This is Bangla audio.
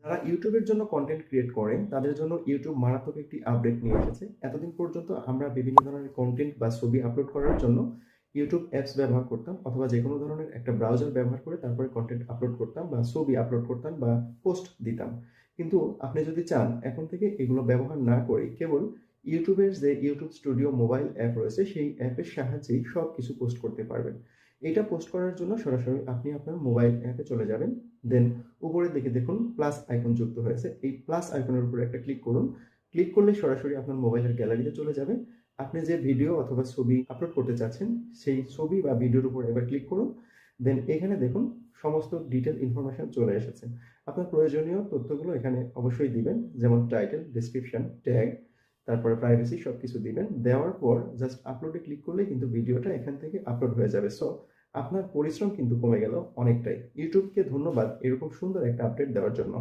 যারা ইউটিউবের জন্য কন্টেন্ট ক্রিয়েট করেন তাদের জন্য ইউটিউব মারাত্মক একটি আপডেট নিয়ে এসেছে। এতদিন পর্যন্ত আমরা বিভিন্ন ধরনের কন্টেন্ট বা ছবি আপলোড করার জন্য ইউটিউব অ্যাপস ব্যবহার করতাম অথবা যেকোনো ধরনের একটা ব্রাউজার ব্যবহার করে তারপরে কন্টেন্ট আপলোড করতাম বা ছবি আপলোড করতাম বা পোস্ট দিতাম। কিন্তু আপনি যদি চান এখন থেকে এগুলো ব্যবহার না করে কেবল ইউটিউবের যে ইউটিউব স্টুডিও মোবাইল অ্যাপ রয়েছে সেই অ্যাপের সাহায্যেই সবকিছু পোস্ট করতে পারবেন। এটা পোস্ট করার জন্য সরাসরি আপনি আপনার মোবাইল অ্যাপে চলে যাবেন। দেন উপরের দিকে দেখুন প্লাস আইকন যুক্ত হয়েছে। এই প্লাস আইকনের উপরে একটা ক্লিক করুন। ক্লিক করলে সরাসরি আপনার মোবাইলের গ্যালারিতে চলে যাবে। আপনি যে ভিডিও অথবা ছবি আপলোড করতে চাচ্ছেন সেই ছবি বা ভিডিওর উপর এবার ক্লিক করুন। দেন এখানে দেখুন সমস্ত ডিটেল ইনফরমেশন চলে এসেছে। আপনার প্রয়োজনীয় তথ্যগুলো এখানে অবশ্যই দিবেন, যেমন টাইটেল, ডেসক্রিপশন, ট্যাগ, তারপরে প্রাইভেসি সবকিছু দিবেন। দেওয়ার পর জাস্ট আপলোডে ক্লিক করলেই কিন্তু ভিডিওটা এখান থেকে আপলোড হয়ে যাবে। সো আপনার পরিশ্রম কিন্তু কমে গেল অনেকটাই। ইউটিউবকে ধন্যবাদ এরকম সুন্দর একটা আপডেট দেওয়ার জন্য।